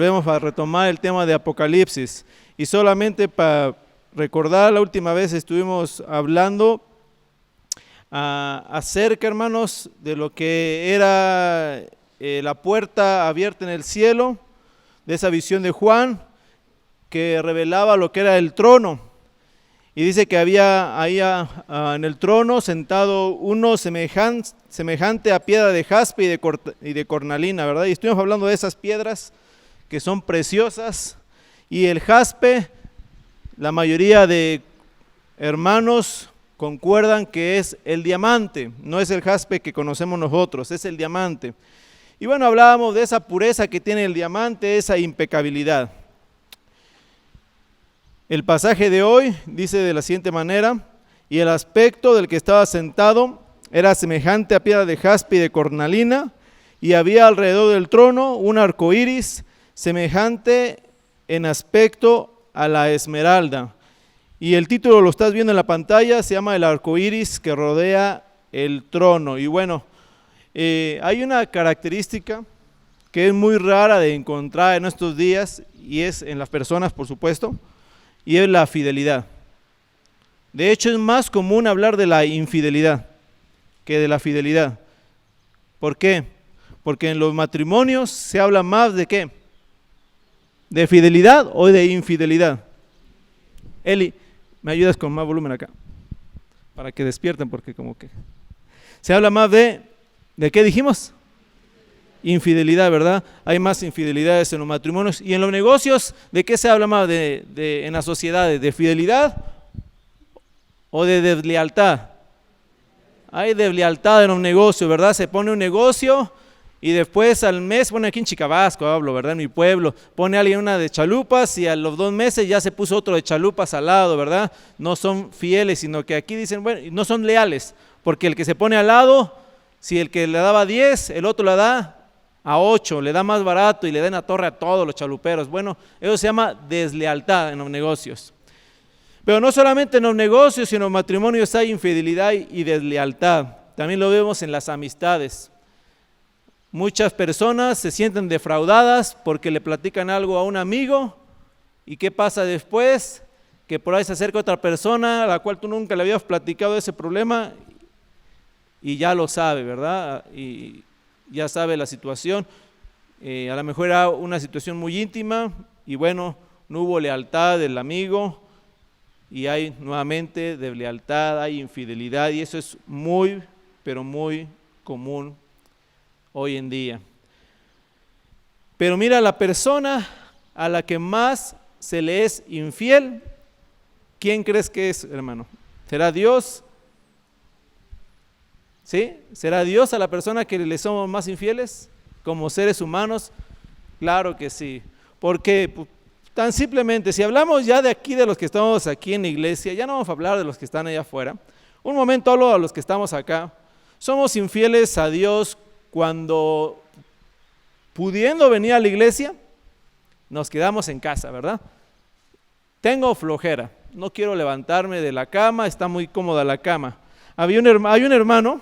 volvemos a retomar el tema de Apocalipsis. Y solamente para recordar, la última vez estuvimos hablando acerca, hermanos, de lo que era la puerta abierta en el cielo, de esa visión de Juan, que revelaba lo que era el trono. Y dice que había ahí en el trono sentado uno semejante a piedra de jaspe y de cornalina, ¿verdad? Y estuvimos hablando de esas piedras que son preciosas. Y el jaspe, la mayoría de hermanos concuerdan que es el diamante, no es el jaspe que conocemos nosotros, es el diamante. Y bueno, hablábamos de esa pureza que tiene el diamante, esa impecabilidad. El pasaje de hoy dice de la siguiente manera: y el aspecto del que estaba sentado era semejante a piedra de jaspe y de cornalina, y había alrededor del trono un arco iris semejante en aspecto a la esmeralda. Y el título lo estás viendo en la pantalla, se llama El arco iris que rodea el trono. Y bueno, hay una característica que es muy rara de encontrar en estos días, y es en las personas, por supuesto, y es la fidelidad. De hecho, es más común hablar de la infidelidad que de la fidelidad. ¿Por qué? Porque en los matrimonios se habla más de ¿qué? ¿De fidelidad o de infidelidad? Eli, ¿me ayudas con más volumen acá? Para que despierten, porque como que se habla más ¿de qué dijimos? Infidelidad, ¿verdad? Hay más infidelidades en los matrimonios. Y en los negocios, ¿de qué se habla más en las sociedades? ¿De fidelidad o de deslealtad? Hay deslealtad en los negocios, ¿verdad? Se pone un negocio y después al mes, bueno, aquí en Chicabasco hablo, ¿verdad? En mi pueblo, pone alguien una de chalupas y a los 2 meses ya se puso otro de chalupas al lado, ¿verdad? No son fieles, sino que aquí dicen, bueno, no son leales, porque el que se pone al lado, si el que le daba 10, el otro le da a 8, le da más barato y le da en la torre a todos los chaluperos. Bueno, eso se llama deslealtad en los negocios. Pero no solamente en los negocios, sino en los matrimonios hay infidelidad y deslealtad. También lo vemos en las amistades. Muchas personas se sienten defraudadas porque le platican algo a un amigo, y ¿qué pasa después? Que por ahí se acerca otra persona a la cual tú nunca le habías platicado ese problema y ya lo sabe, ¿verdad? Y ya sabe la situación. A lo mejor era una situación muy íntima y bueno, no hubo lealtad del amigo y hay nuevamente deslealtad, hay infidelidad, y eso es muy, pero muy común hoy en día. Pero mira, la persona a la que más se le es infiel, ¿quién crees que es, hermano? ¿Será Dios? ¿Sí? ¿Será Dios a la persona que le somos más infieles como seres humanos? Claro que sí. Porque tan simplemente, si hablamos ya de aquí, de los que estamos aquí en la iglesia, ya no vamos a hablar de los que están allá afuera. Un momento hablo a los que estamos acá. Somos infieles a Dios cuando, pudiendo venir a la iglesia, nos quedamos en casa, ¿verdad? Tengo flojera, no quiero levantarme de la cama, está muy cómoda la cama. Hay un hermano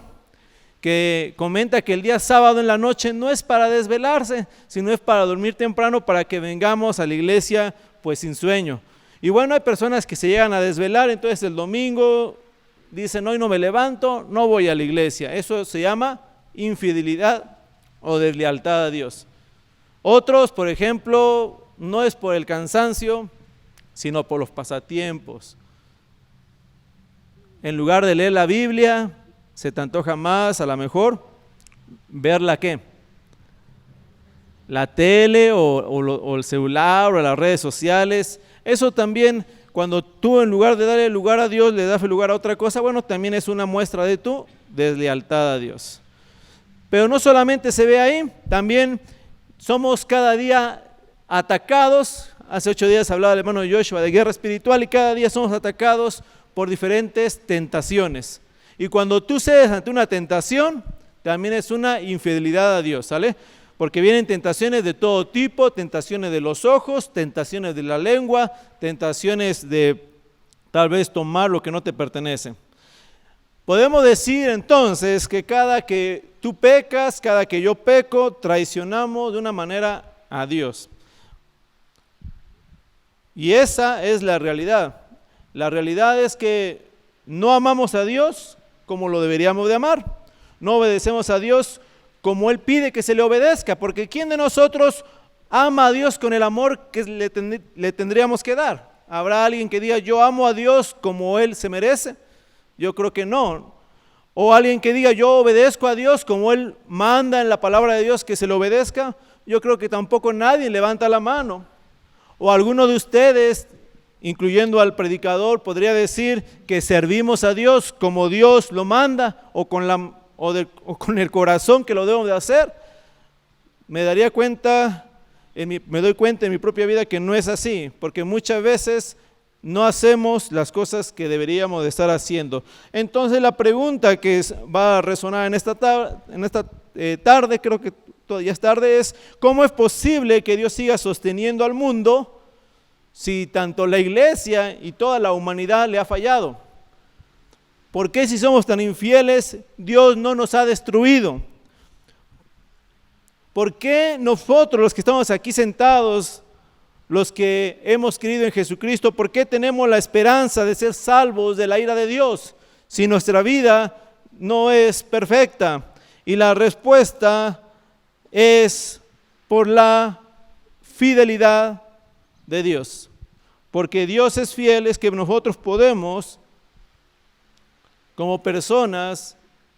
que comenta que el día sábado en la noche no es para desvelarse, sino es para dormir temprano, para que vengamos a la iglesia pues sin sueño. Y bueno, hay personas que se llegan a desvelar, entonces el domingo dicen, hoy no me levanto, no voy a la iglesia. Eso se llama infidelidad o deslealtad a Dios. Otros, por ejemplo, no es por el cansancio, sino por los pasatiempos. En lugar de leer la Biblia, se te antoja más a lo mejor ver ¿qué? La tele o el celular o las redes sociales. Eso también, cuando tú en lugar de darle lugar a Dios le das lugar a otra cosa, bueno, también es una muestra de tu deslealtad a Dios. Pero no solamente se ve ahí, también somos cada día atacados. Hace 8 días hablaba el hermano Joshua de guerra espiritual, y cada día somos atacados por diferentes tentaciones. Y cuando tú cedes ante una tentación, también es una infidelidad a Dios, ¿sale? Porque vienen tentaciones de todo tipo, tentaciones de los ojos, tentaciones de la lengua, tentaciones de tal vez tomar lo que no te pertenece. Podemos decir entonces que cada que tú pecas, cada que yo peco, traicionamos de una manera a Dios. Y esa es la realidad. La realidad es que no amamos a Dios como lo deberíamos de amar. No obedecemos a Dios como Él pide que se le obedezca, porque ¿quién de nosotros ama a Dios con el amor que le tendríamos que dar? ¿Habrá alguien que diga, yo amo a Dios como Él se merece? Yo creo que no. O alguien que diga, yo obedezco a Dios como Él manda en la palabra de Dios que se le obedezca. Yo creo que tampoco nadie levanta la mano. O alguno de ustedes, incluyendo al predicador, podría decir que servimos a Dios como Dios lo manda o con el corazón que lo debemos de hacer. Me doy cuenta en mi propia vida que no es así, porque muchas veces no hacemos las cosas que deberíamos de estar haciendo. Entonces la pregunta que va a resonar en esta tarde, creo que todavía es tarde, es ¿cómo es posible que Dios siga sosteniendo al mundo si tanto la iglesia y toda la humanidad le ha fallado? ¿Por qué si somos tan infieles Dios no nos ha destruido? ¿Por qué nosotros los que estamos aquí sentados, los que hemos creído en Jesucristo, por qué tenemos la esperanza de ser salvos de la ira de Dios si nuestra vida no es perfecta? Y la respuesta es por la fidelidad de Dios. Porque Dios es fiel, es que nosotros podemos, como personas,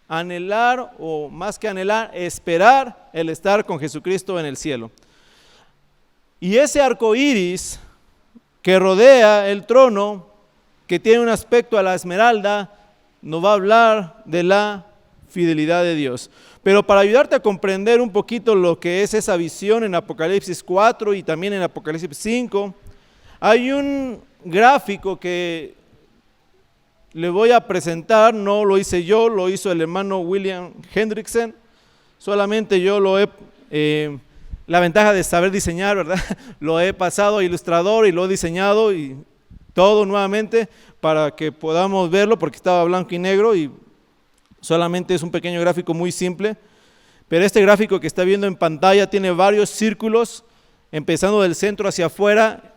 anhelar, o más que anhelar, esperar el estar con Jesucristo en el cielo. Y ese arco iris que rodea el trono, que tiene un aspecto a la esmeralda, nos va a hablar de la fidelidad de Dios. Pero para ayudarte a comprender un poquito lo que es esa visión en Apocalipsis 4 y también en Apocalipsis 5, hay un gráfico que le voy a presentar, no lo hice yo, lo hizo el hermano William Hendrickson, solamente yo lo he, la ventaja de saber diseñar, ¿verdad? Lo he pasado a ilustrador y lo he diseñado y todo nuevamente para que podamos verlo, porque estaba blanco y negro y solamente es un pequeño gráfico muy simple, pero este gráfico que está viendo en pantalla tiene varios círculos, empezando del centro hacia afuera.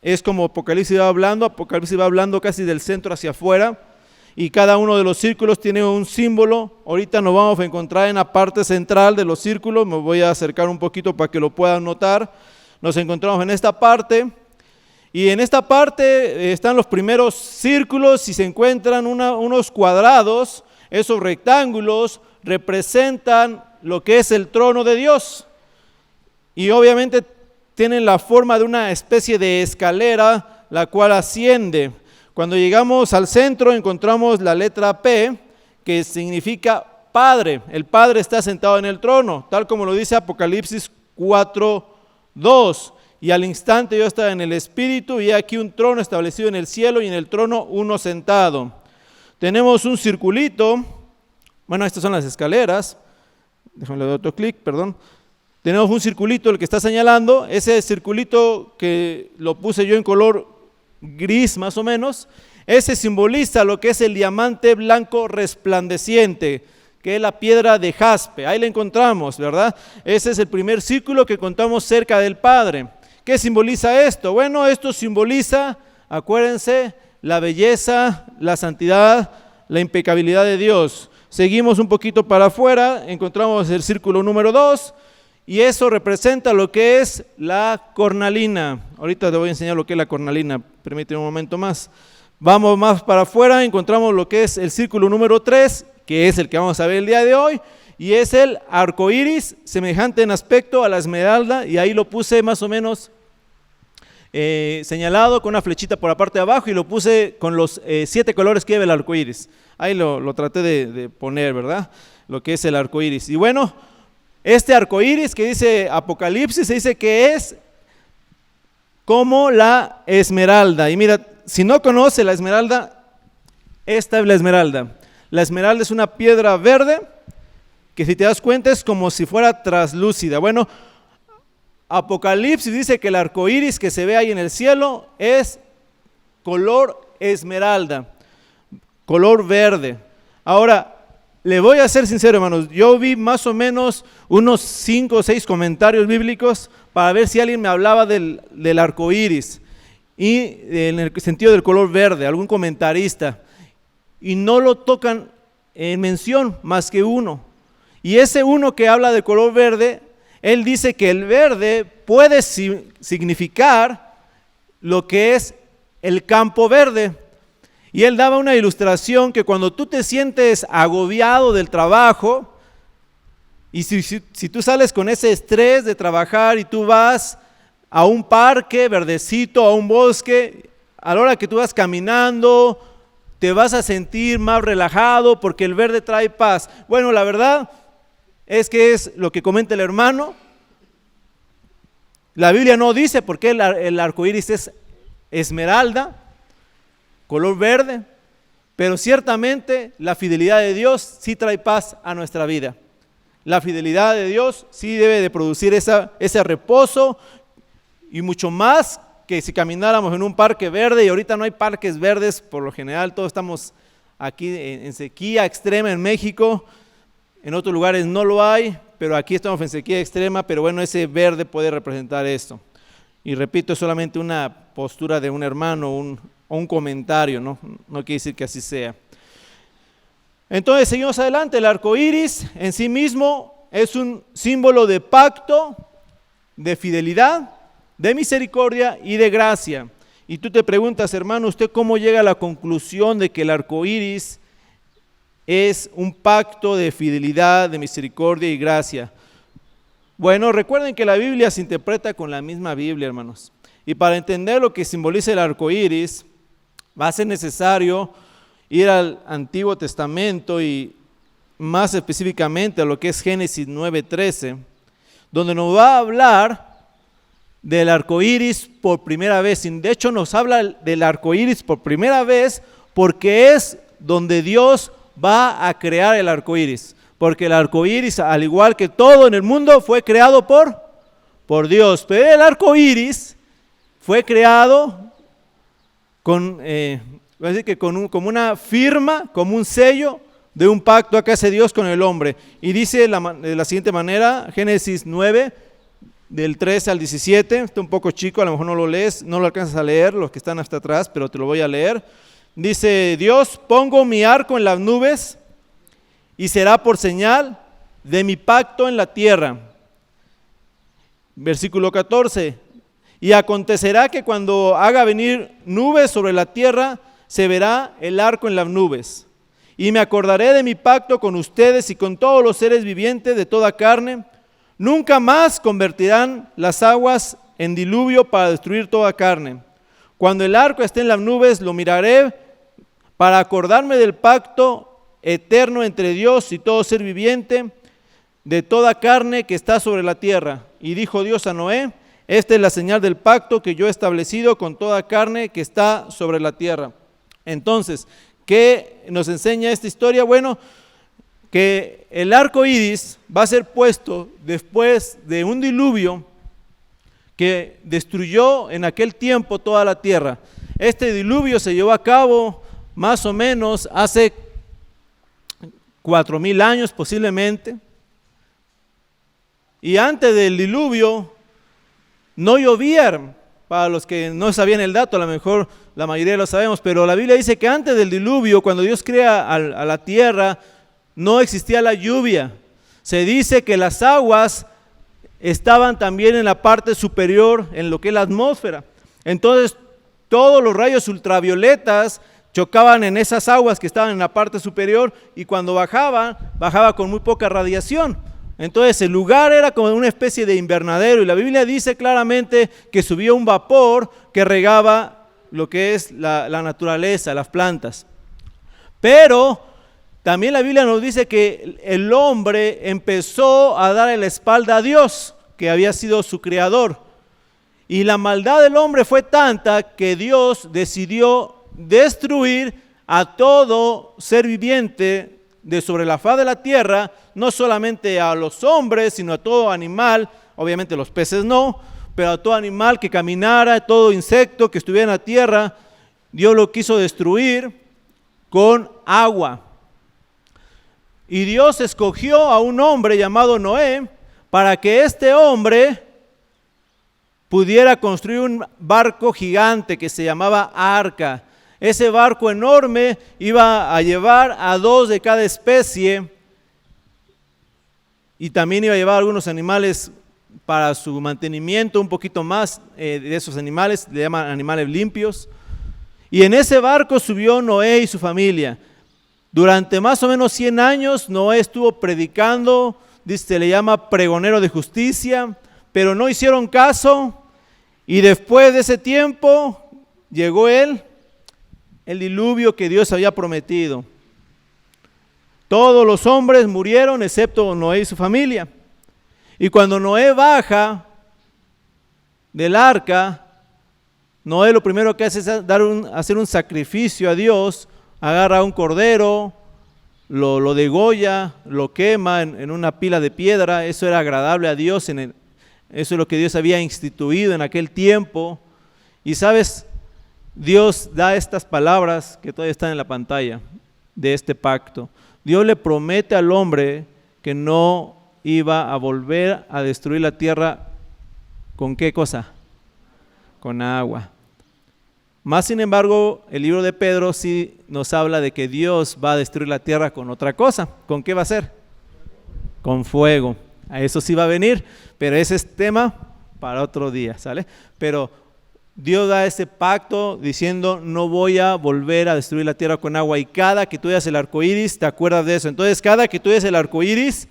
Es como Apocalipsis va hablando casi del centro hacia afuera, y cada uno de los círculos tiene un símbolo. Ahorita nos vamos a encontrar en la parte central de los círculos, me voy a acercar un poquito para que lo puedan notar. Nos encontramos en esta parte, y en esta parte están los primeros círculos y se encuentran unos cuadrados. Esos rectángulos representan lo que es el trono de Dios, y obviamente tienen la forma de una especie de escalera, la cual asciende. Cuando llegamos al centro encontramos la letra P, que significa Padre. El Padre está sentado en el trono, tal como lo dice Apocalipsis 4:2. Y al instante yo estaba en el Espíritu, y aquí un trono establecido en el cielo, y en el trono uno sentado. Tenemos un circulito, bueno, estas son las escaleras, déjame dar otro clic, perdón. Tenemos un circulito, el que está señalando, ese circulito que lo puse yo en color gris más o menos, ese simboliza lo que es el diamante blanco resplandeciente, que es la piedra de jaspe. Ahí la encontramos, ¿verdad? Ese es el primer círculo que contamos cerca del Padre. ¿Qué simboliza esto? Bueno, esto simboliza, acuérdense, la belleza, la santidad, la impecabilidad de Dios. Seguimos un poquito para afuera, encontramos el círculo número 2, y eso representa lo que es la cornalina. Ahorita te voy a enseñar lo que es la cornalina, permíteme un momento más. Vamos más para afuera, encontramos lo que es el círculo número 3, que es el que vamos a ver el día de hoy, y es el arco iris, semejante en aspecto a la esmeralda, y ahí lo puse más o menos señalado con una flechita por la parte de abajo, y lo puse con los 7 colores que lleva el arco iris. Ahí lo traté de poner, ¿verdad? Lo que es el arco iris. Y bueno, este arco iris que dice Apocalipsis, se dice que es como la esmeralda. Y mira, si no conoce la esmeralda, esta es la esmeralda. La esmeralda es una piedra verde que, si te das cuenta, es como si fuera traslúcida. Bueno, Apocalipsis dice que el arco iris que se ve ahí en el cielo es color esmeralda, color verde. Ahora, le voy a ser sincero, hermanos, yo vi más o menos unos 5 o 6 comentarios bíblicos para ver si alguien me hablaba del arco iris. y en el sentido del color verde, algún comentarista, y no lo tocan en mención más que uno. Y ese uno que habla de color verde, él dice que el verde puede significar lo que es el campo verde. Y él daba una ilustración que cuando tú te sientes agobiado del trabajo, y si tú sales con ese estrés de trabajar y tú vas a un parque verdecito, a un bosque, a la hora que tú vas caminando, te vas a sentir más relajado porque el verde trae paz. Bueno, la verdad es que es lo que comenta el hermano. La Biblia no dice por qué el arco iris es esmeralda, color verde, pero ciertamente la fidelidad de Dios sí trae paz a nuestra vida. La fidelidad de Dios sí debe de producir ese reposo, y mucho más que si camináramos en un parque verde, y ahorita no hay parques verdes, por lo general todos estamos aquí en sequía extrema en México, en otros lugares no lo hay, pero aquí estamos en sequía extrema, pero bueno, ese verde puede representar esto. Y repito, es solamente una postura de un hermano o un comentario, no quiere decir que así sea. Entonces seguimos adelante. El arco iris en sí mismo es un símbolo de pacto, de fidelidad, de misericordia y de gracia. Y tú te preguntas, hermano, ¿usted cómo llega a la conclusión de que el arco iris es un pacto de fidelidad, de misericordia y gracia? Bueno, recuerden que la Biblia se interpreta con la misma Biblia, hermanos. Y para entender lo que simboliza el arco iris, va a ser necesario ir al Antiguo Testamento y más específicamente a lo que es Génesis 9:13, donde nos va a hablar del arco iris por primera vez. Y de hecho nos habla del arco iris por primera vez porque es donde Dios va a crear el arco iris. Porque el arco iris, al igual que todo en el mundo, fue creado por Dios. Pero el arco iris fue creado como una firma, como un sello de un pacto que hace Dios con el hombre. Y dice de la siguiente manera, Génesis 9, del 13 al 17, está un poco chico, a lo mejor no lo lees, no lo alcanzas a leer, los que están hasta atrás, pero te lo voy a leer. Dice Dios: pongo mi arco en las nubes y será por señal de mi pacto en la tierra. Versículo 14, y acontecerá que cuando haga venir nubes sobre la tierra, se verá el arco en las nubes. Y me acordaré de mi pacto con ustedes y con todos los seres vivientes de toda carne. Nunca más convertirán las aguas en diluvio para destruir toda carne. Cuando el arco esté en las nubes, lo miraré para acordarme del pacto eterno entre Dios y todo ser viviente de toda carne que está sobre la tierra. Y dijo Dios a Noé: esta es la señal del pacto que yo he establecido con toda carne que está sobre la tierra. Entonces, ¿qué nos enseña esta historia? Bueno, que el arco iris va a ser puesto después de un diluvio que destruyó en aquel tiempo toda la tierra. Este diluvio se llevó a cabo más o menos hace 4,000 años posiblemente. Y antes del diluvio no llovía. Para los que no sabían el dato, a lo mejor la mayoría lo sabemos, pero la Biblia dice que antes del diluvio, cuando Dios crea a la tierra, no existía la lluvia. Se dice que las aguas estaban también en la parte superior, en lo que es la atmósfera. Entonces, todos los rayos ultravioletas chocaban en esas aguas que estaban en la parte superior, y cuando bajaba con muy poca radiación. Entonces el lugar era como una especie de invernadero, y la Biblia dice claramente que subía un vapor que regaba lo que es la naturaleza, las plantas. Pero también la Biblia nos dice que el hombre empezó a darle la espalda a Dios, que había sido su creador. Y la maldad del hombre fue tanta que Dios decidió destruir a todo ser viviente de sobre la faz de la tierra, no solamente a los hombres, sino a todo animal, obviamente los peces no, pero a todo animal que caminara, todo insecto que estuviera en la tierra. Dios lo quiso destruir con agua. Y Dios escogió a un hombre llamado Noé para que este hombre pudiera construir un barco gigante que se llamaba arca. Ese barco enorme iba a llevar a 2 de cada especie y también iba a llevar algunos animales para su mantenimiento, un poquito más de esos animales, le llaman animales limpios. Y en ese barco subió Noé y su familia. Durante más o menos 100 años Noé estuvo predicando, se le llama pregonero de justicia, pero no hicieron caso. Y después de ese tiempo llegó el diluvio que Dios había prometido. Todos los hombres murieron excepto Noé y su familia. Y cuando Noé baja del arca, Noé lo primero que hace es hacer un sacrificio a Dios. Agarra un cordero, lo degolla, lo quema en una pila de piedra. Eso era agradable a Dios, eso es lo que Dios había instituido en aquel tiempo. Y sabes, Dios da estas palabras que todavía están en la pantalla de este pacto. Dios le promete al hombre que no iba a volver a destruir la tierra. ¿Con qué cosa? Con agua. Más sin embargo, el libro de Pedro sí nos habla de que Dios va a destruir la tierra con otra cosa. ¿Con qué va a ser? Con fuego. A eso sí va a venir, pero ese es tema para otro día, ¿sale? Pero Dios da ese pacto diciendo: no voy a volver a destruir la tierra con agua. Y cada que tú veas el arco iris, te acuerdas de eso. Entonces, cada que tú veas el arco iris,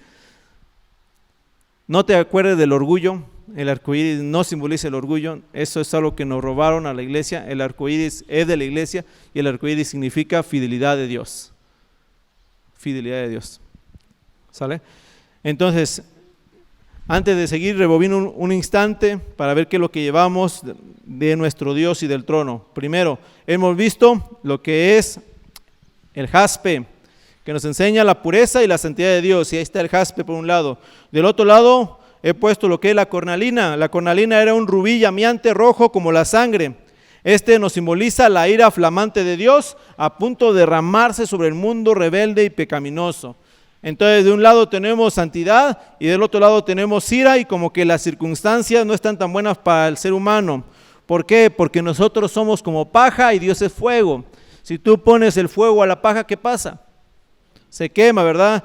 no te acuerdes del orgullo. El arco iris no simboliza el orgullo. Eso es algo que nos robaron a la iglesia. El arco iris es de la iglesia y el arco iris significa fidelidad de Dios. Fidelidad de Dios. ¿Sale? Entonces, antes de seguir, rebobino un instante para ver qué es lo que llevamos de nuestro Dios y del trono. Primero, hemos visto lo que es el jaspe, que nos enseña la pureza y la santidad de Dios. Y ahí está el jaspe por un lado. Del otro lado he puesto lo que es la cornalina. La cornalina era un rubí llameante rojo como la sangre. Este nos simboliza la ira flamante de Dios a punto de derramarse sobre el mundo rebelde y pecaminoso. Entonces, de un lado tenemos santidad y del otro lado tenemos ira, y como que las circunstancias no están tan buenas para el ser humano. ¿Por qué? Porque nosotros somos como paja y Dios es fuego. Si tú pones el fuego a la paja, ¿qué pasa? Se quema, ¿verdad?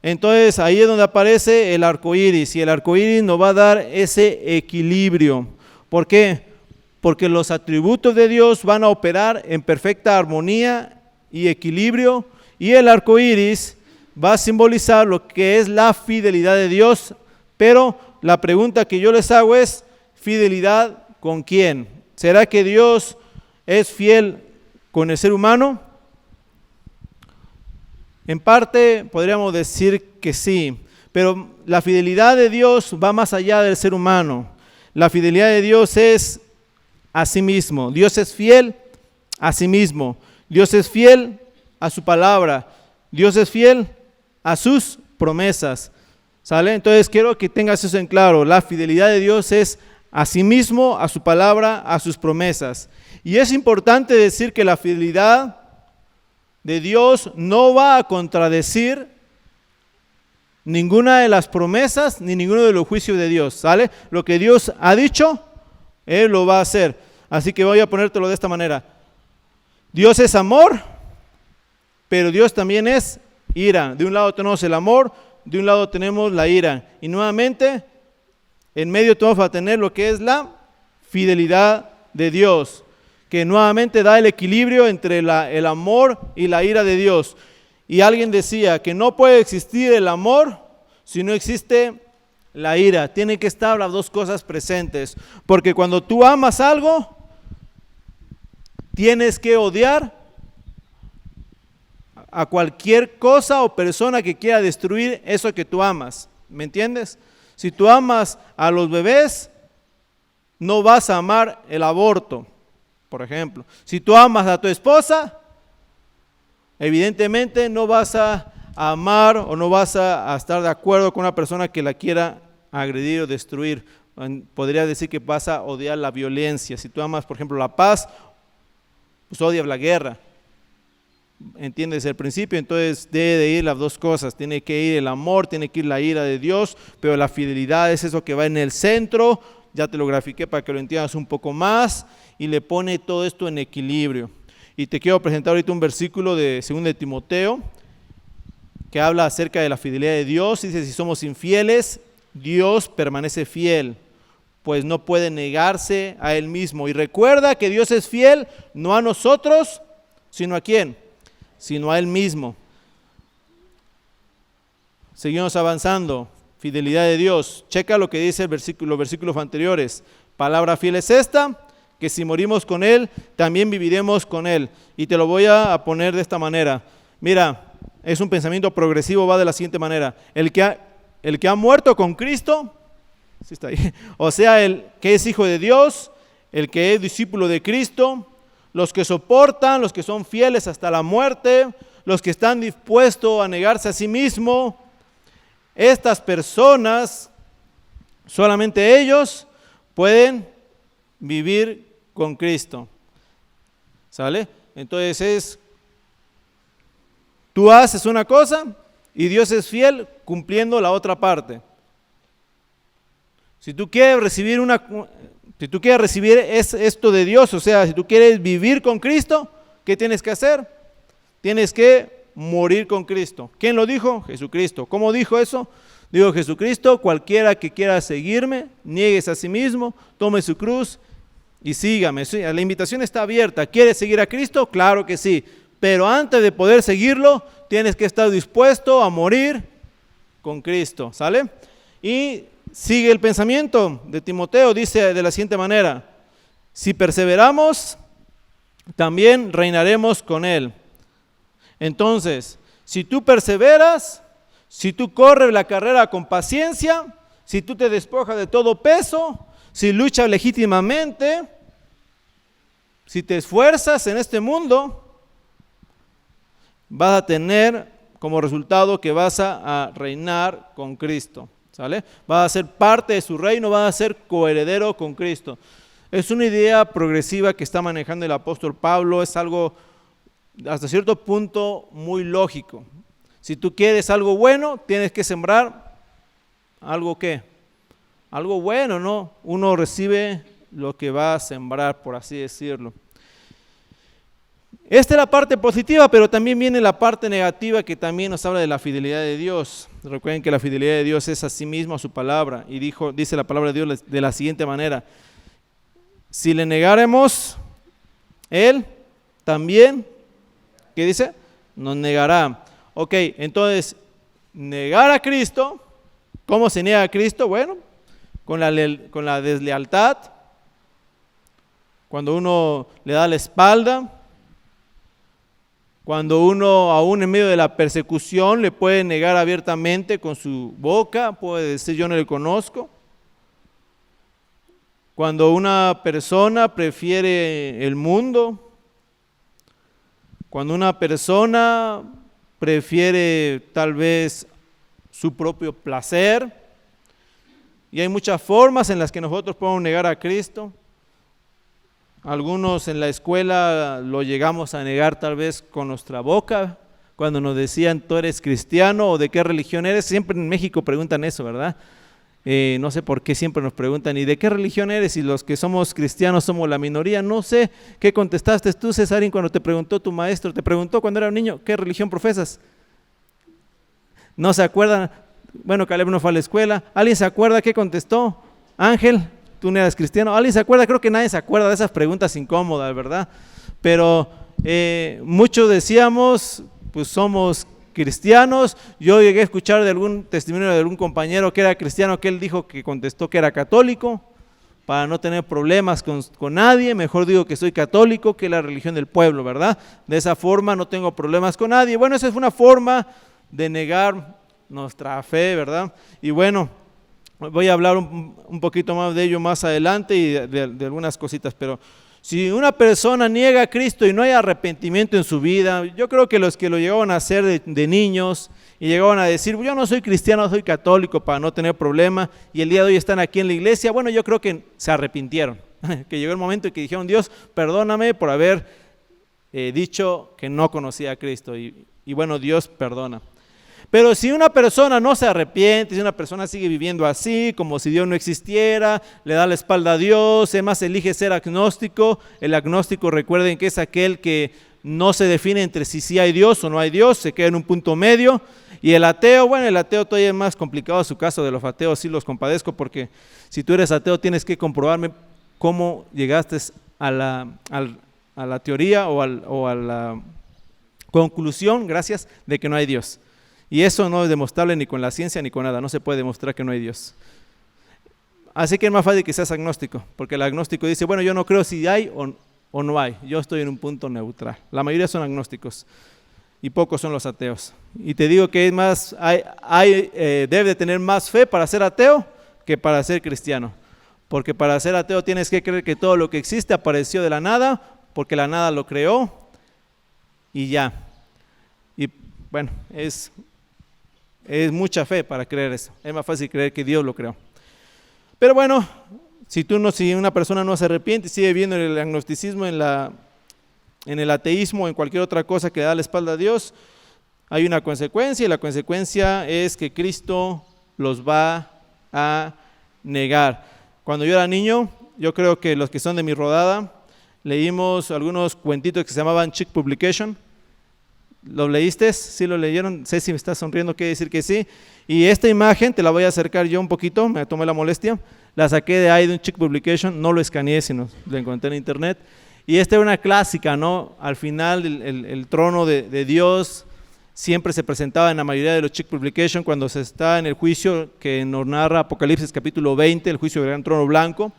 Entonces ahí es donde aparece el arco iris, y el arco iris nos va a dar ese equilibrio. ¿Por qué? Porque los atributos de Dios van a operar en perfecta armonía y equilibrio, y el arco iris va a simbolizar lo que es la fidelidad de Dios. Pero la pregunta que yo les hago es: ¿fidelidad con quién? ¿Será que Dios es fiel con el ser humano? En parte podríamos decir que sí, pero la fidelidad de Dios va más allá del ser humano. La fidelidad de Dios es a sí mismo. Dios es fiel a sí mismo. Dios es fiel a su palabra. Dios es fiel a sus promesas. ¿Sale? Entonces quiero que tengas eso en claro. La fidelidad de Dios es a sí mismo, a su palabra, a sus promesas. Y es importante decir que la fidelidad de Dios no va a contradecir ninguna de las promesas ni ninguno de los juicios de Dios. ¿Sale? Lo que Dios ha dicho, Él lo va a hacer. Así que voy a ponértelo de esta manera. Dios es amor, pero Dios también es ira. De un lado tenemos el amor, de un lado tenemos la ira. Y nuevamente, en medio vamos a tener lo que es la fidelidad de Dios, que nuevamente da el equilibrio entre el amor y la ira de Dios. Y alguien decía que no puede existir el amor si no existe la ira. Tienen que estar las dos cosas presentes, porque cuando tú amas algo, tienes que odiar a cualquier cosa o persona que quiera destruir eso que tú amas. ¿Me entiendes? Si tú amas a los bebés, no vas a amar el aborto, por ejemplo. Si tú amas a tu esposa, evidentemente no vas a amar o no vas a estar de acuerdo con una persona que la quiera agredir o destruir. Podría decir que vas a odiar la violencia. Si tú amas, por ejemplo, la paz, pues odias la guerra. ¿Entiendes el principio? Entonces debe de ir las dos cosas. Tiene que ir el amor, tiene que ir la ira de Dios, pero la fidelidad es eso que va en el centro ya te lo grafiqué para que lo entiendas un poco más, y le pone todo esto en equilibrio. Y te quiero presentar ahorita un versículo de 2 de Timoteo, que habla acerca de la fidelidad de Dios. Dice, si somos infieles, Dios permanece fiel, pues no puede negarse a Él mismo. Y recuerda que Dios es fiel, no a nosotros, sino ¿a quién? Sino a Él mismo. Seguimos avanzando. Fidelidad de Dios. Checa lo que dice los versículos anteriores. Palabra fiel es esta, que si morimos con Él, también viviremos con Él. Y te lo voy a poner de esta manera. Mira, es un pensamiento progresivo, va de la siguiente manera. El que ha muerto con Cristo, sí está ahí, o sea, el que es hijo de Dios, el que es discípulo de Cristo, los que soportan, los que son fieles hasta la muerte, los que están dispuestos a negarse a sí mismo, estas personas, solamente ellos pueden vivir con Cristo. ¿Sale? Entonces tú haces una cosa y Dios es fiel cumpliendo la otra parte. Si tú quieres recibir esto de Dios, o sea, si tú quieres vivir con Cristo, ¿qué tienes que hacer? Tienes que morir con Cristo. ¿Quién lo dijo? Jesucristo. ¿Cómo dijo eso? Dijo Jesucristo, cualquiera que quiera seguirme, niegues a sí mismo, tome su cruz y sígame. Sí, la invitación está abierta. ¿Quieres seguir a Cristo? Claro que sí. Pero antes de poder seguirlo, tienes que estar dispuesto a morir con Cristo. ¿Sale? Y sigue el pensamiento de Timoteo, dice de la siguiente manera: si perseveramos, también reinaremos con Él. Entonces, si tú perseveras, si tú corres la carrera con paciencia, si tú te despojas de todo peso, si luchas legítimamente, si te esfuerzas en este mundo, vas a tener como resultado que vas a reinar con Cristo. ¿Sale? Vas a ser parte de su reino, vas a ser coheredero con Cristo. Es una idea progresiva que está manejando el apóstol Pablo, es algo hasta cierto punto muy lógico. Si tú quieres algo bueno, tienes que sembrar algo ¿qué? Algo bueno, ¿no? Uno recibe lo que va a sembrar, por así decirlo. Esta es la parte positiva, pero también viene la parte negativa que también nos habla de la fidelidad de Dios. Recuerden que la fidelidad de Dios es a sí mismo, a su palabra. Y dice la palabra de Dios de la siguiente manera: si le negáremos, Él también, ¿qué dice? Nos negará. Ok, entonces, negar a Cristo, ¿cómo se niega a Cristo? Bueno, con la deslealtad, cuando uno le da la espalda, cuando uno aún en medio de la persecución le puede negar abiertamente con su boca, puede decir yo no le conozco. Cuando una persona prefiere el mundo, cuando una persona prefiere tal vez su propio placer, y hay muchas formas en las que nosotros podemos negar a Cristo. Algunos en la escuela lo llegamos a negar tal vez con nuestra boca, cuando nos decían, ¿tú eres cristiano o de qué religión eres? Siempre en México preguntan eso, ¿verdad? No sé por qué siempre nos preguntan, ¿y de qué religión eres? Y los que somos cristianos somos la minoría. No sé qué contestaste tú, Cesarín, cuando te preguntó tu maestro, te preguntó cuando era un niño, ¿qué religión profesas? ¿No se acuerdan? Bueno, Caleb no fue a la escuela. ¿Alguien se acuerda qué contestó? Ángel, tú no eras cristiano. ¿Alguien se acuerda? Creo que nadie se acuerda de esas preguntas incómodas, ¿verdad? Pero muchos decíamos, pues somos cristianos. Yo llegué a escuchar de algún testimonio de algún compañero que era cristiano, que él dijo que contestó que era católico, para no tener problemas con nadie. Mejor digo que soy católico, que es la religión del pueblo, ¿verdad? De esa forma no tengo problemas con nadie. Bueno, esa es una forma de negar nuestra fe, ¿verdad? Y bueno, voy a hablar un poquito más de ello más adelante y de algunas cositas, pero si una persona niega a Cristo y no hay arrepentimiento en su vida, yo creo que los que lo llegaban a hacer de niños y llegaban a decir, yo no soy cristiano, soy católico para no tener problema, y el día de hoy están aquí en la iglesia, bueno, yo creo que se arrepintieron, que llegó el momento en que dijeron, Dios, perdóname por haber dicho que no conocía a Cristo, y bueno, Dios perdona. Pero si una persona no se arrepiente, si una persona sigue viviendo así, como si Dios no existiera, le da la espalda a Dios, además elige ser agnóstico. El agnóstico, recuerden que es aquel que no se define entre si sí hay Dios o no hay Dios, se queda en un punto medio. Y el ateo, bueno, el ateo todavía es más complicado su caso. De los ateos sí los compadezco, porque si tú eres ateo tienes que comprobarme cómo llegaste a la teoría o a la conclusión, gracias, de que no hay Dios. Y eso no es demostrable ni con la ciencia ni con nada, no se puede demostrar que no hay Dios. Así que es más fácil que seas agnóstico, porque el agnóstico dice, bueno, yo no creo si hay o no hay, yo estoy en un punto neutral. La mayoría son agnósticos y pocos son los ateos. Y te digo que es más, debe de tener más fe para ser ateo que para ser cristiano. Porque para ser ateo tienes que creer que todo lo que existe apareció de la nada, porque la nada lo creó y ya. Y bueno, es mucha fe para creer eso. Es más fácil creer que Dios lo creó. Pero bueno, si una persona no se arrepiente y sigue viviendo en el agnosticismo, en el ateísmo, en cualquier otra cosa que da la espalda a Dios, hay una consecuencia, y la consecuencia es que Cristo los va a negar. Cuando yo era niño, yo creo que los que son de mi rodada, leímos algunos cuentitos que se llamaban Chick Publication. ¿Los leíste? ¿Sí lo leyeron? Sé si me estás sonriendo, quiere decir que sí. Y esta imagen te la voy a acercar yo un poquito, me tomé la molestia. La saqué de ahí de un Chick Publication, no lo escaneé, sino lo encontré en internet. Y esta era una clásica, ¿no? Al final el trono de Dios siempre se presentaba en la mayoría de los Chick Publication cuando se está en el juicio que nos narra Apocalipsis capítulo 20, el juicio del gran trono blanco.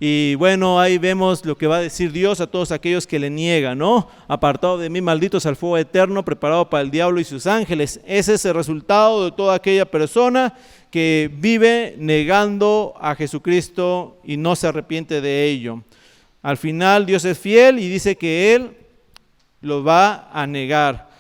Y bueno, ahí vemos lo que va a decir Dios a todos aquellos que le niegan, ¿no? Apartado de mí, malditos al fuego eterno, preparado para el diablo y sus ángeles. Ese es el resultado de toda aquella persona que vive negando a Jesucristo y no se arrepiente de ello. Al final Dios es fiel y dice que Él lo va a negar.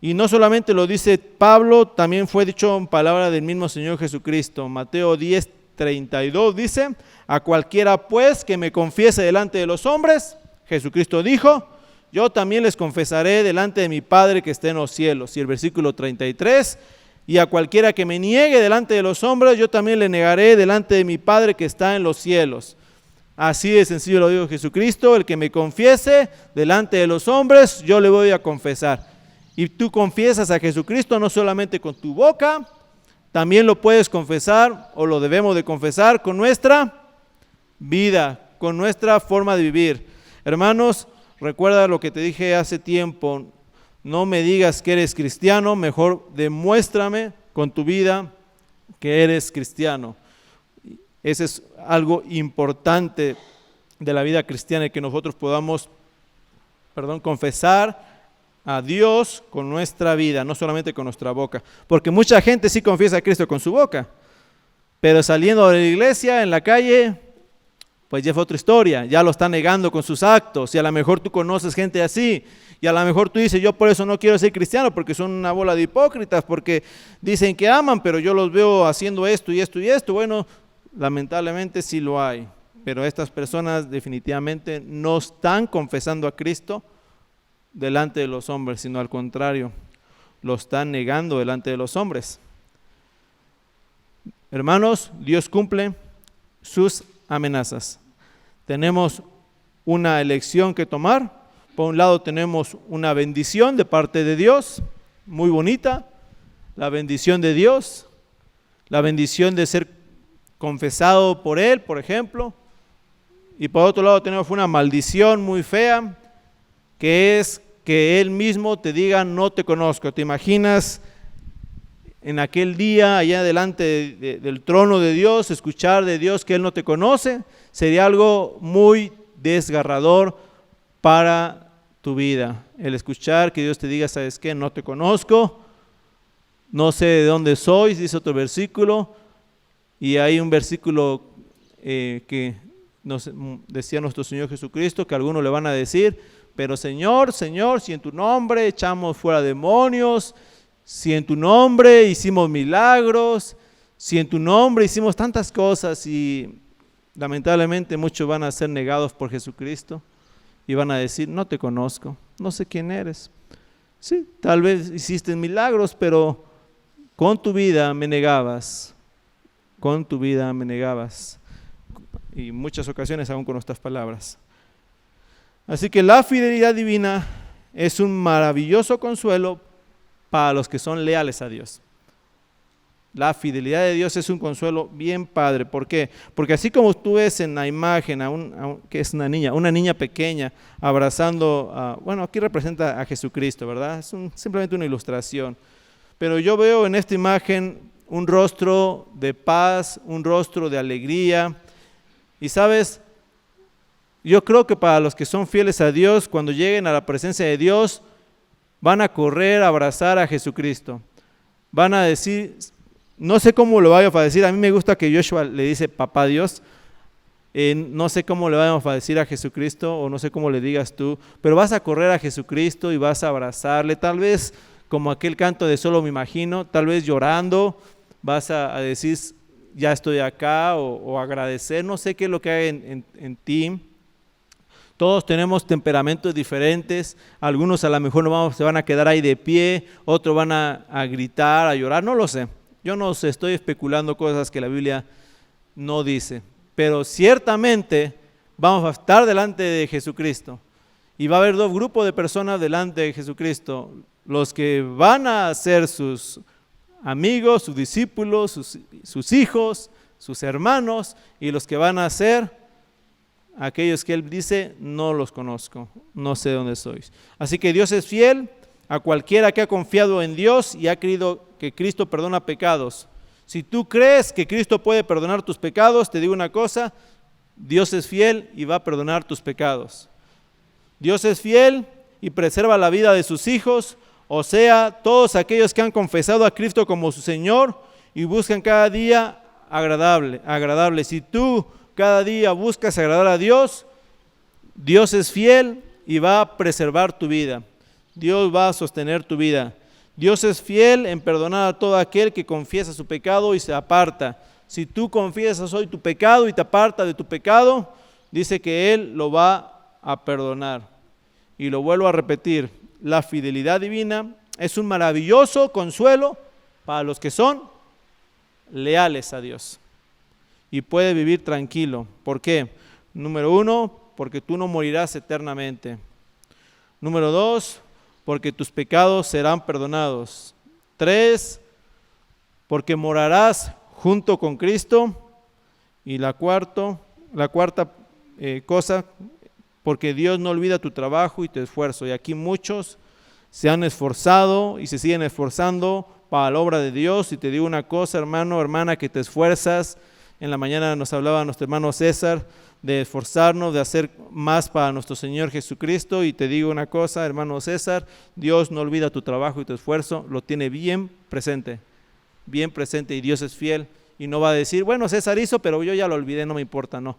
Y no solamente lo dice Pablo, también fue dicho en palabra del mismo Señor Jesucristo. Mateo 10:32 dice, a cualquiera pues que me confiese delante de los hombres, Jesucristo dijo, yo también les confesaré delante de mi Padre que está en los cielos. Y el versículo 33, y a cualquiera que me niegue delante de los hombres, yo también le negaré delante de mi Padre que está en los cielos. Así de sencillo lo dijo Jesucristo, el que me confiese delante de los hombres, yo le voy a confesar. Y tú confiesas a Jesucristo no solamente con tu boca, también lo puedes confesar, o lo debemos de confesar, con nuestra vida, con nuestra forma de vivir. Hermanos, recuerda lo que te dije hace tiempo, no me digas que eres cristiano, mejor demuéstrame con tu vida que eres cristiano. Ese es algo importante de la vida cristiana, que nosotros podamos, confesar a Dios con nuestra vida, no solamente con nuestra boca. Porque mucha gente sí confiesa a Cristo con su boca, pero saliendo de la iglesia, en la calle, pues ya fue otra historia, ya lo está negando con sus actos. Y a lo mejor tú conoces gente así, y a lo mejor tú dices, yo por eso no quiero ser cristiano, porque son una bola de hipócritas, porque dicen que aman, pero yo los veo haciendo esto y esto y esto. Bueno, lamentablemente sí lo hay, pero estas personas definitivamente no están confesando a Cristo delante de los hombres, sino al contrario, lo están negando delante de los hombres. Hermanos, Dios cumple sus amenazas. Tenemos una elección que tomar. Por un lado tenemos una bendición de parte de Dios, muy bonita, la bendición de Dios, la bendición de ser confesado por Él, por ejemplo. Y por otro lado tenemos una maldición muy fea, que es que Él mismo te diga, no te conozco. ¿Te imaginas en aquel día, allá delante del trono de Dios, escuchar de Dios que Él no te conoce? Sería algo muy desgarrador para tu vida. El escuchar que Dios te diga, ¿sabes qué? No te conozco, no sé de dónde sois, dice otro versículo. Y hay un versículo que nos decía nuestro Señor Jesucristo, que algunos le van a decir, pero Señor, Señor, si en tu nombre echamos fuera demonios, si en tu nombre hicimos milagros, si en tu nombre hicimos tantas cosas, y lamentablemente muchos van a ser negados por Jesucristo y van a decir, no te conozco, no sé quién eres. Sí, tal vez hiciste milagros, pero con tu vida me negabas, con tu vida me negabas. Y muchas ocasiones aún con nuestras palabras. Así que la fidelidad divina es un maravilloso consuelo para los que son leales a Dios. La fidelidad de Dios es un consuelo bien padre. ¿Por qué? Porque así como tú ves en la imagen que es una niña pequeña abrazando, bueno, aquí representa a Jesucristo, ¿verdad? Es simplemente una ilustración. Pero yo veo en esta imagen un rostro de paz, un rostro de alegría. Y sabes, yo creo que para los que son fieles a Dios, cuando lleguen a la presencia de Dios, van a correr a abrazar a Jesucristo. Van a decir, no sé cómo lo vaya a decir, a mí me gusta que Joshua le dice papá Dios, no sé cómo le vamos a decir a Jesucristo o no sé cómo le digas tú, pero vas a correr a Jesucristo y vas a abrazarle, tal vez como aquel canto de Solo me imagino, tal vez llorando, vas a decir ya estoy acá o agradecer, no sé qué es lo que hay en ti. Todos tenemos temperamentos diferentes, algunos a lo mejor se van a quedar ahí de pie, otros van a gritar, a llorar, no lo sé. Yo no sé, estoy especulando cosas que la Biblia no dice, pero ciertamente vamos a estar delante de Jesucristo y va a haber dos grupos de personas delante de Jesucristo, los que van a ser sus amigos, sus discípulos, sus hijos, sus hermanos, y los que van a ser aquellos que Él dice, no los conozco, no sé dónde sois. Así que Dios es fiel a cualquiera que ha confiado en Dios y ha creído que Cristo perdona pecados. Si tú crees que Cristo puede perdonar tus pecados, te digo una cosa, Dios es fiel y va a perdonar tus pecados. Dios es fiel y preserva la vida de sus hijos, o sea, todos aquellos que han confesado a Cristo como su Señor y buscan cada día agradable. Si tú cada día buscas agradar a Dios, Dios es fiel y va a preservar tu vida. Dios va a sostener tu vida. Dios es fiel en perdonar a todo aquel que confiesa su pecado y se aparta. Si tú confiesas hoy tu pecado y te apartas de tu pecado, dice que Él lo va a perdonar. Y lo vuelvo a repetir, la fidelidad divina es un maravilloso consuelo para los que son leales a Dios. Y puede vivir tranquilo. ¿Por qué? Número 1, porque tú no morirás eternamente. Número 2, porque tus pecados serán perdonados. 3, porque morarás junto con Cristo. Y la cuarta cosa, porque Dios no olvida tu trabajo y tu esfuerzo. Y aquí muchos se han esforzado y se siguen esforzando para la obra de Dios. Y te digo una cosa, hermano, hermana, que te esfuerzas. En la mañana nos hablaba nuestro hermano César de esforzarnos, de hacer más para nuestro Señor Jesucristo. Y te digo una cosa, hermano César, Dios no olvida tu trabajo y tu esfuerzo, lo tiene bien presente, y Dios es fiel. Y no va a decir, bueno, César hizo, pero yo ya lo olvidé, no me importa, no.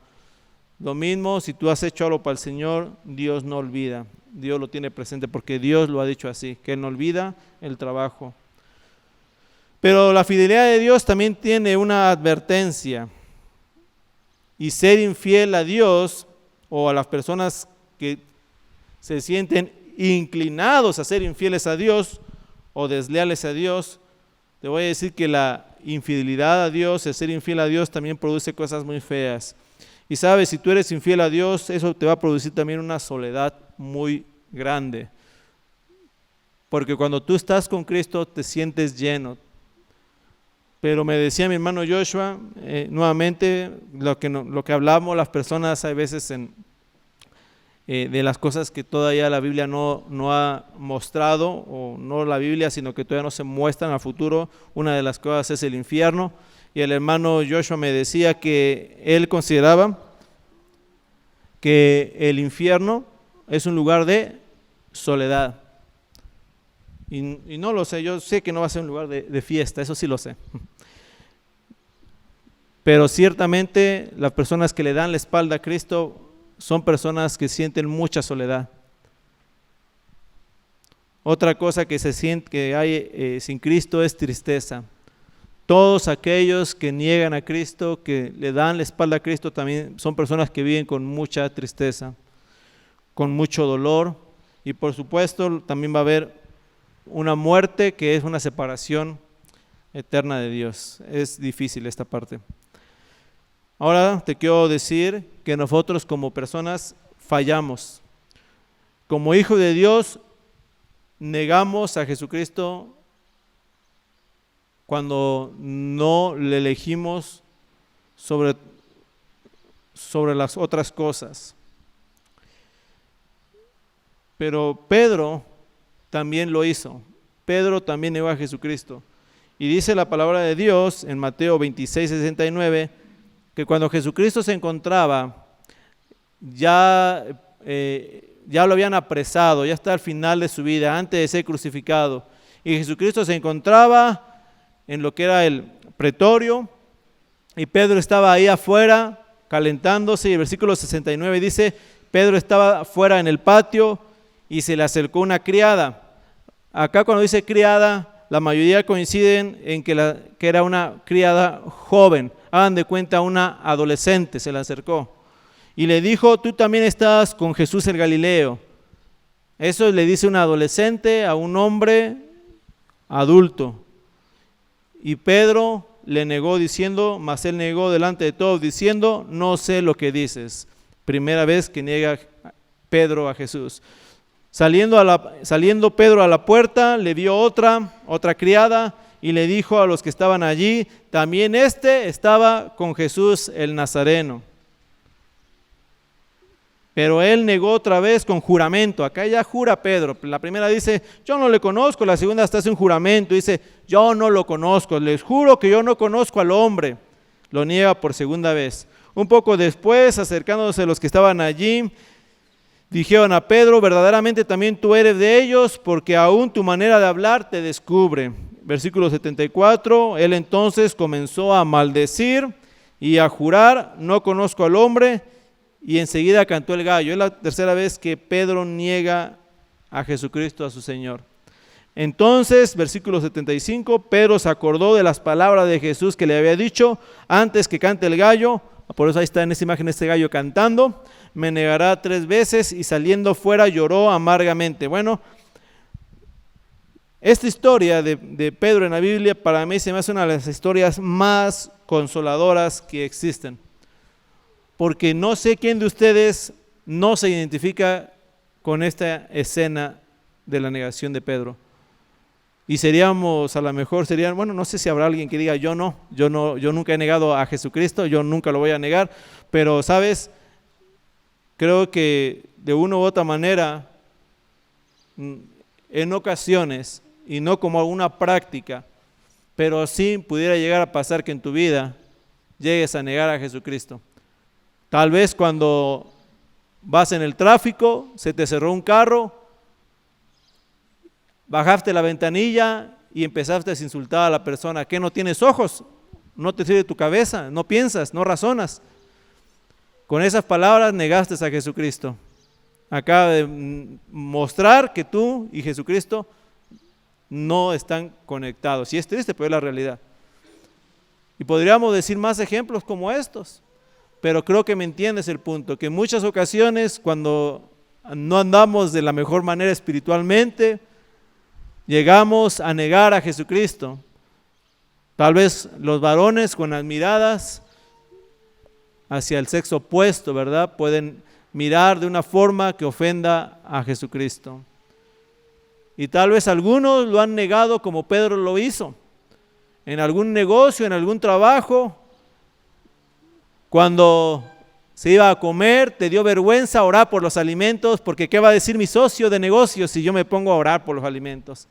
Lo mismo, si tú has hecho algo para el Señor, Dios no olvida, Dios lo tiene presente, porque Dios lo ha dicho así, que Él no olvida el trabajo. Pero la fidelidad de Dios también tiene una advertencia, y ser infiel a Dios o a las personas que se sienten inclinados a ser infieles a Dios o desleales a Dios, te voy a decir que la infidelidad a Dios, el ser infiel a Dios también produce cosas muy feas. Y sabes, si tú eres infiel a Dios, eso te va a producir también una soledad muy grande. Porque cuando tú estás con Cristo te sientes lleno. Pero me decía mi hermano Joshua, nuevamente, lo que hablamos las personas hay veces de las cosas que todavía la Biblia no ha mostrado, o no la Biblia, sino que todavía no se muestran a futuro. Una de las cosas es el infierno. Y el hermano Joshua me decía que él consideraba que el infierno es un lugar de soledad. Y no lo sé, yo sé que no va a ser un lugar de fiesta, eso sí lo sé. Pero ciertamente las personas que le dan la espalda a Cristo son personas que sienten mucha soledad. Otra cosa que se siente que hay sin Cristo es tristeza. Todos aquellos que niegan a Cristo, que le dan la espalda a Cristo, también son personas que viven con mucha tristeza, con mucho dolor, y por supuesto también va a haber una muerte que es una separación eterna de Dios. Es difícil esta parte. Ahora te quiero decir que nosotros como personas fallamos. Como hijos de Dios negamos a Jesucristo cuando no le elegimos sobre las otras cosas. Pero Pedro también lo hizo. Pedro también negó a Jesucristo. Y dice la palabra de Dios en Mateo 26:69, que cuando Jesucristo se encontraba, ya lo habían apresado, ya está al final de su vida, antes de ser crucificado. Y Jesucristo se encontraba en lo que era el pretorio, y Pedro estaba ahí afuera calentándose, y el versículo 69 dice, Pedro estaba afuera en el patio, y se le acercó una criada. Acá cuando dice criada, la mayoría coinciden en que era una criada joven. Hagan de cuenta, una adolescente se le acercó. Y le dijo, tú también estás con Jesús el Galileo. Eso le dice un adolescente a un hombre adulto. Y Pedro le negó diciendo, mas él negó delante de todos diciendo, no sé lo que dices. Primera vez que niega Pedro a Jesús. Saliendo Pedro a la puerta, le vio otra criada y le dijo a los que estaban allí, también estaba con Jesús el Nazareno. Pero él negó otra vez con juramento. Acá ya jura Pedro. La primera dice, yo no le conozco. La segunda hasta hace un juramento. Dice, yo no lo conozco. Les juro que yo no conozco al hombre. Lo niega por segunda vez. Un poco después, acercándose a los que estaban allí, dijeron a Pedro, verdaderamente también tú eres de ellos, porque aún tu manera de hablar te descubre. Versículo 74, él entonces comenzó a maldecir y a jurar, no conozco al hombre, y enseguida cantó el gallo. Es la tercera vez que Pedro niega a Jesucristo, a su Señor. Entonces, versículo 75, Pedro se acordó de las palabras de Jesús que le había dicho antes que cante el gallo. Por eso ahí está en esta imagen este gallo cantando. Me negará 3 veces, y saliendo fuera lloró amargamente. Bueno, esta historia de Pedro en la Biblia para mí se me hace una de las historias más consoladoras que existen. Porque no sé quién de ustedes no se identifica con esta escena de la negación de Pedro. Y a lo mejor serían, bueno, no sé si habrá alguien que diga, yo nunca he negado a Jesucristo, yo nunca lo voy a negar, pero ¿sabes? Creo que de una u otra manera, en ocasiones, y no como alguna práctica, pero sí pudiera llegar a pasar que en tu vida llegues a negar a Jesucristo. Tal vez cuando vas en el tráfico, se te cerró un carro, bajaste la ventanilla y empezaste a insultar a la persona. ¿Qué, no tienes ojos? ¿No te sirve tu cabeza? ¿No piensas? ¿No razonas? Con esas palabras negaste a Jesucristo. Acaba de mostrar que tú y Jesucristo no están conectados. Y es triste, pero es la realidad. Y podríamos decir más ejemplos como estos. Pero creo que me entiendes el punto, que en muchas ocasiones cuando no andamos de la mejor manera espiritualmente, llegamos a negar a Jesucristo. Tal vez los varones con las miradas hacia el sexo opuesto, ¿verdad? Pueden mirar de una forma que ofenda a Jesucristo. Y tal vez algunos lo han negado como Pedro lo hizo. En algún negocio, en algún trabajo, cuando se iba a comer, te dio vergüenza orar por los alimentos, porque ¿qué va a decir mi socio de negocio si yo me pongo a orar por los alimentos?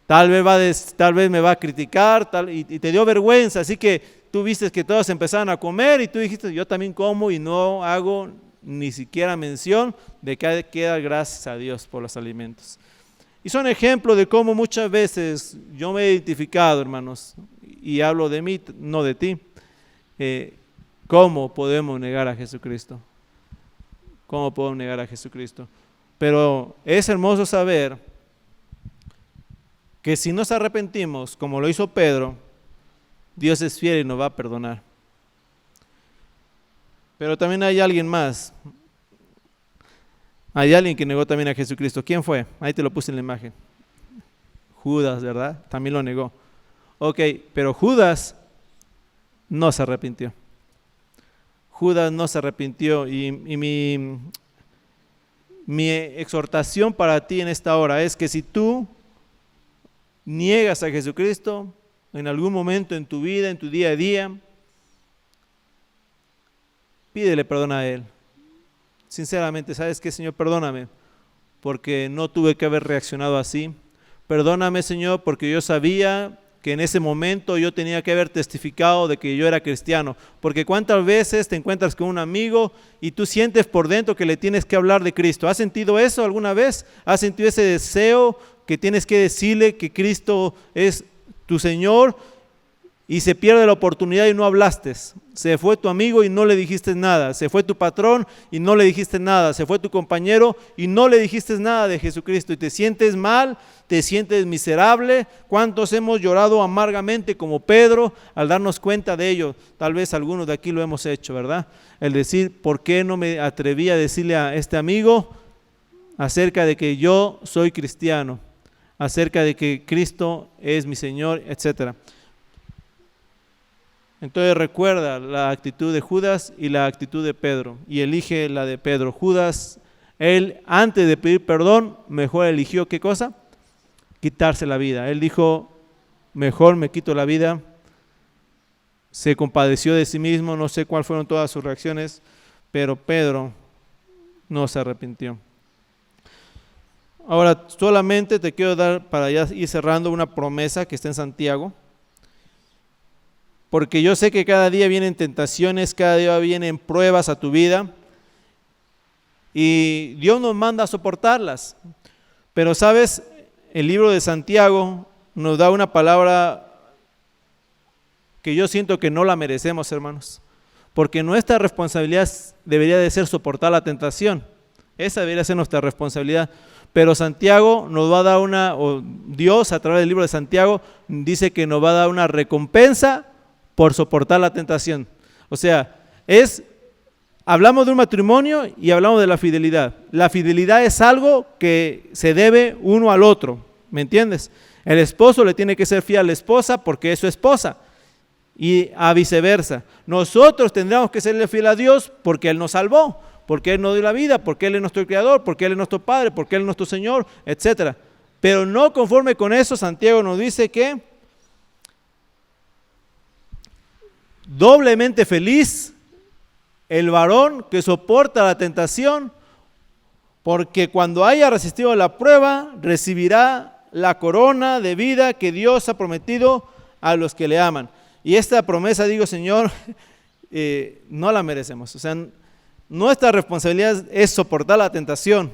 Tal vez me va a criticar y te dio vergüenza, así que tú viste que todos empezaron a comer y tú dijiste, yo también como y no hago ni siquiera mención de que hay que dar gracias a Dios por los alimentos. Y son ejemplos de cómo muchas veces yo me he identificado, hermanos, y hablo de mí, no de ti. ¿Cómo podemos negar a Jesucristo? ¿Cómo podemos negar a Jesucristo? Pero es hermoso saber que si nos arrepentimos, como lo hizo Pedro, Dios es fiel y nos va a perdonar. Pero también hay alguien más. Hay alguien que negó también a Jesucristo. ¿Quién fue? Ahí te lo puse en la imagen. Judas, ¿verdad? También lo negó. Ok, pero Judas no se arrepintió. Judas no se arrepintió y mi exhortación para ti en esta hora es que si tú niegas a Jesucristo en algún momento en tu vida, en tu día a día, pídele perdón a Él. Sinceramente, ¿sabes qué, Señor? Perdóname, porque no tuve que haber reaccionado así. Perdóname, Señor, porque yo sabía que en ese momento yo tenía que haber testificado de que yo era cristiano. Porque cuántas veces te encuentras con un amigo y tú sientes por dentro que le tienes que hablar de Cristo. ¿Has sentido eso alguna vez? ¿Has sentido ese deseo que tienes que decirle que Cristo es tu Señor? Y se pierde la oportunidad y no hablaste. Se fue tu amigo y no le dijiste nada. Se fue tu patrón y no le dijiste nada. Se fue tu compañero y no le dijiste nada de Jesucristo. Y te sientes mal, te sientes miserable. ¿Cuántos hemos llorado amargamente como Pedro al darnos cuenta de ello? Tal vez algunos de aquí lo hemos hecho, ¿verdad? El decir, ¿por qué no me atreví a decirle a este amigo acerca de que yo soy cristiano? Acerca de que Cristo es mi Señor, etcétera. Entonces recuerda la actitud de Judas y la actitud de Pedro y elige la de Pedro. Judas, él antes de pedir perdón, mejor eligió ¿qué cosa? Quitarse la vida. Él dijo, mejor me quito la vida. Se compadeció de sí mismo, no sé cuáles fueron todas sus reacciones, pero Pedro no se arrepintió. Ahora, solamente te quiero dar, para ya ir cerrando, una promesa que está en Santiago. Porque yo sé que cada día vienen tentaciones, cada día vienen pruebas a tu vida y Dios nos manda a soportarlas. Pero sabes, el libro de Santiago nos da una palabra que yo siento que no la merecemos, hermanos. Porque nuestra responsabilidad debería de ser soportar la tentación. Esa debería ser nuestra responsabilidad. Pero Santiago nos va a dar o Dios a través del libro de Santiago dice que nos va a dar una recompensa por soportar la tentación. O sea, hablamos de un matrimonio y hablamos de la fidelidad. La fidelidad es algo que se debe uno al otro, ¿me entiendes? El esposo le tiene que ser fiel a la esposa porque es su esposa y a viceversa. Nosotros tendríamos que serle fiel a Dios porque Él nos salvó, porque Él nos dio la vida, porque Él es nuestro creador, porque Él es nuestro Padre, porque Él es nuestro Señor, etc. Pero no conforme con eso, Santiago nos dice que doblemente feliz el varón que soporta la tentación, porque cuando haya resistido la prueba, recibirá la corona de vida que Dios ha prometido a los que le aman. Y esta promesa, digo, Señor, no la merecemos. O sea, nuestra responsabilidad es soportar la tentación,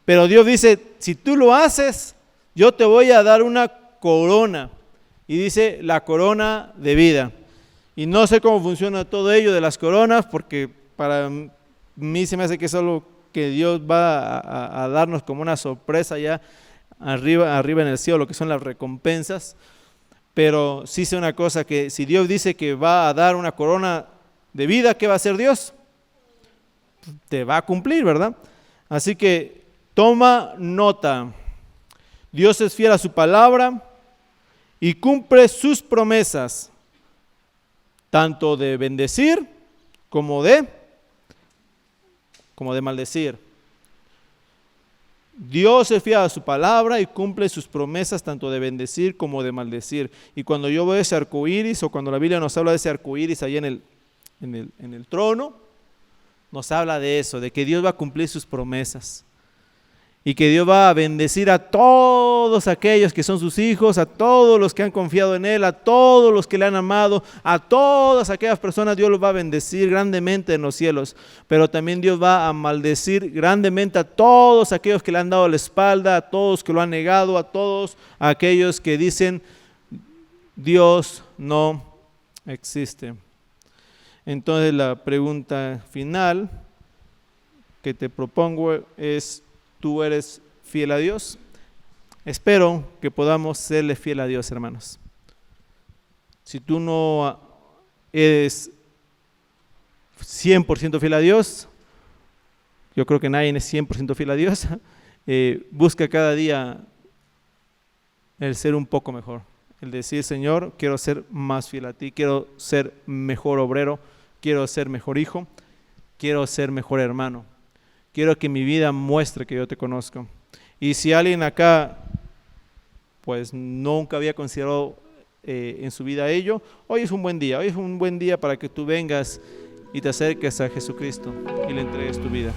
pero Dios dice, si tú lo haces, yo te voy a dar una corona. Y dice, la corona de vida. Y no sé cómo funciona todo ello de las coronas, porque para mí se me hace que es algo que Dios va a darnos como una sorpresa ya arriba en el cielo, lo que son las recompensas. Pero sí sé una cosa, que si Dios dice que va a dar una corona de vida, ¿qué va a hacer Dios? Te va a cumplir, ¿verdad? Así que toma nota. Dios es fiel a su palabra y cumple sus promesas, tanto de bendecir como de maldecir. Dios es fiel a su palabra y cumple sus promesas tanto de bendecir como de maldecir. Y cuando yo veo ese arcoíris, o cuando la Biblia nos habla de ese arcoíris allá en el trono, nos habla de eso, de que Dios va a cumplir sus promesas. Y que Dios va a bendecir a todos aquellos que son sus hijos, a todos los que han confiado en Él, a todos los que le han amado, a todas aquellas personas Dios los va a bendecir grandemente en los cielos. Pero también Dios va a maldecir grandemente a todos aquellos que le han dado la espalda, a todos que lo han negado, a todos aquellos que dicen Dios no existe. Entonces la pregunta final que te propongo es, ¿tú eres fiel a Dios? Espero que podamos serle fiel a Dios, hermanos. Si tú no eres 100% fiel a Dios, yo creo que nadie es 100% fiel a Dios, busca cada día el ser un poco mejor, El decir, Señor, quiero ser más fiel a ti, quiero ser mejor obrero, quiero ser mejor hijo, quiero ser mejor hermano. Quiero que mi vida muestre que yo te conozco. Y si alguien acá pues nunca había considerado en su vida ello, hoy es un buen día. Hoy es un buen día para que tú vengas y te acerques a Jesucristo y le entregues tu vida.